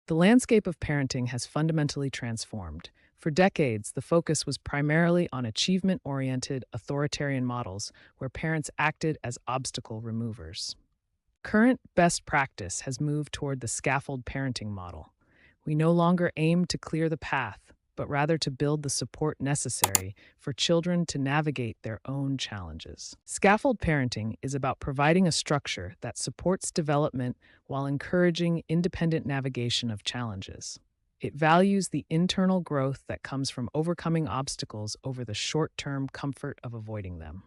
The landscape of parenting has fundamentally transformed. For decades, the focus was primarily on achievement oriented, authoritarian models where parents acted as obstacle removers. Current best practice has moved toward the scaffold parenting model. We no longer aim to clear the path, but rather to build the support necessary for children to navigate their own challenges. Scaffold parenting is about providing a structure that supports development while encouraging independent navigation of challenges. It values the internal growth that comes from overcoming obstacles over the short term comfort of avoiding them.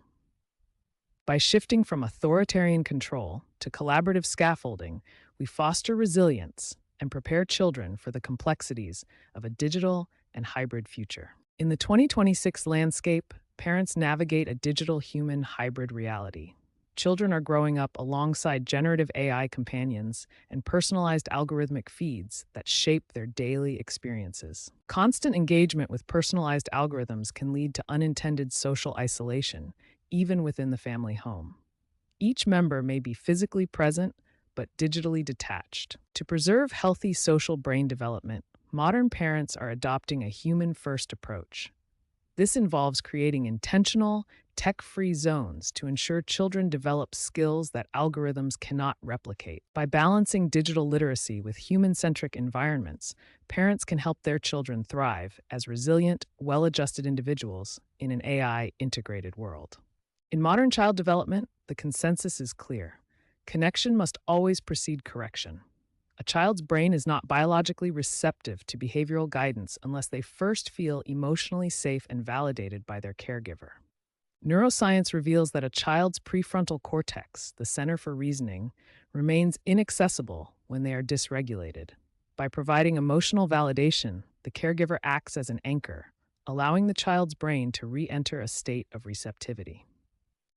By shifting from authoritarian control to collaborative scaffolding, we foster resilience and prepare children for the complexities of a digital and hybrid future. In the 2026 landscape, parents navigate a digital human hybrid reality. Children are growing up alongside generative AI companions and personalized algorithmic feeds that shape their daily experiences. Constant engagement with personalized algorithms can lead to unintended social isolation, even within the family home. Each member may be physically present but digitally detached. To preserve healthy social brain development, modern parents are adopting a human first approach. This involves creating intentional, tech free zones to ensure children develop skills that algorithms cannot replicate. By balancing digital literacy with human centric environments, parents can help their children thrive as resilient, well adjusted individuals in an AI integrated world. In modern child development, the consensus is clear. Connection must always precede correction. A child's brain is not biologically receptive to behavioral guidance unless they first feel emotionally safe and validated by their caregiver. Neuroscience reveals that a child's prefrontal cortex, the center for reasoning, remains inaccessible when they are dysregulated. By providing emotional validation, the caregiver acts as an anchor, allowing the child's brain to re enter a state of receptivity.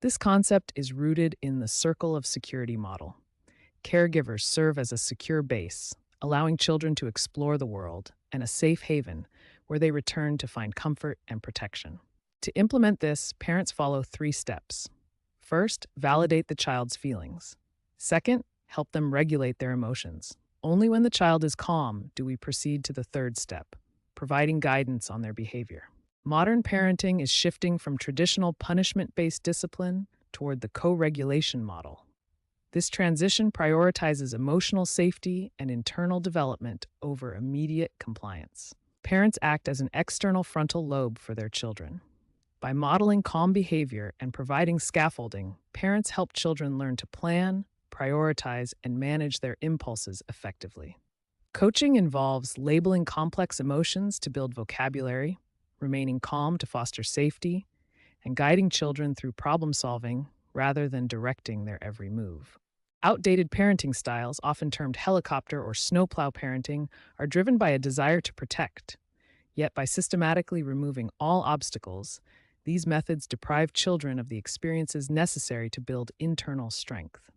This concept is rooted in the circle of security model. Caregivers serve as a secure base, allowing children to explore the world, and a safe haven where they return to find comfort and protection. To implement this, parents follow 3 steps. First, validate the child's feelings. Second, help them regulate their emotions. Only when the child is calm do we proceed to the 3rd step, providing guidance on their behavior. Modern parenting is shifting from traditional punishment-based discipline toward the co-regulation model. This transition prioritizes emotional safety and internal development over immediate compliance. Parents act as an external frontal lobe for their children. By modeling calm behavior and providing scaffolding, parents help children learn to plan, prioritize, and manage their impulses effectively. Coaching involves labeling complex emotions to build vocabulary, remaining calm to foster safety, and guiding children through problem solving rather than directing their every move. Outdated parenting styles, often termed helicopter or snowplow parenting, are driven by a desire to protect. Yet, by systematically removing all obstacles, these methods deprive children of the experiences necessary to build internal strength.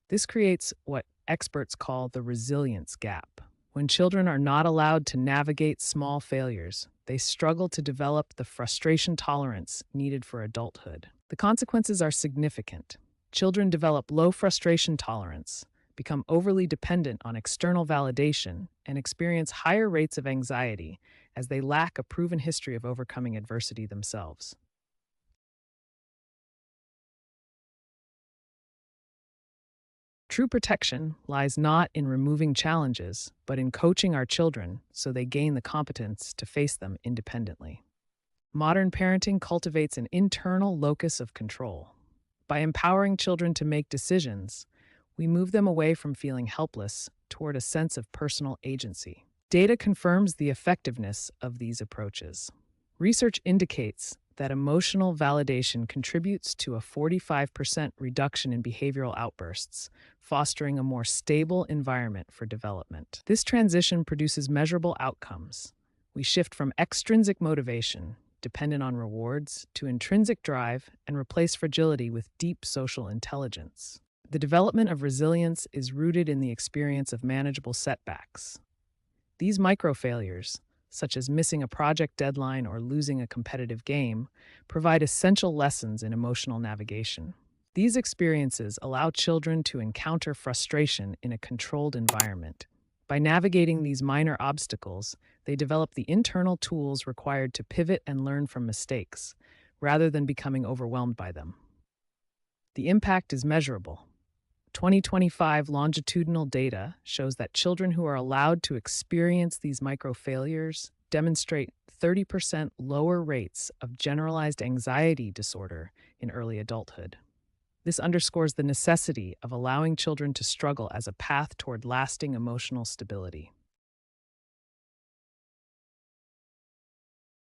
This creates what experts call the resilience gap. When children are not allowed to navigate small failures, they struggle to develop the frustration tolerance needed for adulthood. The consequences are significant. Children develop low frustration tolerance, become overly dependent on external validation, and experience higher rates of anxiety as they lack a proven history of overcoming adversity themselves. True protection lies not in removing challenges, but in coaching our children so they gain the competence to face them independently. Modern parenting cultivates an internal locus of control. By empowering children to make decisions, we move them away from feeling helpless toward a sense of personal agency. Data confirms the effectiveness of these approaches. Research indicates that emotional validation contributes to a 45% reduction in behavioral outbursts, fostering a more stable environment for development. This transition produces measurable outcomes. We shift from extrinsic motivation, dependent on rewards, to intrinsic drive and replace fragility with deep social intelligence. The development of resilience is rooted in the experience of manageable setbacks. These micro-failures, such as missing a project deadline or losing a competitive game, provide essential lessons in emotional navigation. These experiences allow children to encounter frustration in a controlled environment, By navigating these minor obstacles, they develop the internal tools required to pivot and learn from mistakes, rather than becoming overwhelmed by them. The impact is measurable. 2025 longitudinal data shows that children who are allowed to experience these micro failures demonstrate 30% lower rates of generalized anxiety disorder in early adulthood. This underscores the necessity of allowing children to struggle as a path toward lasting emotional stability.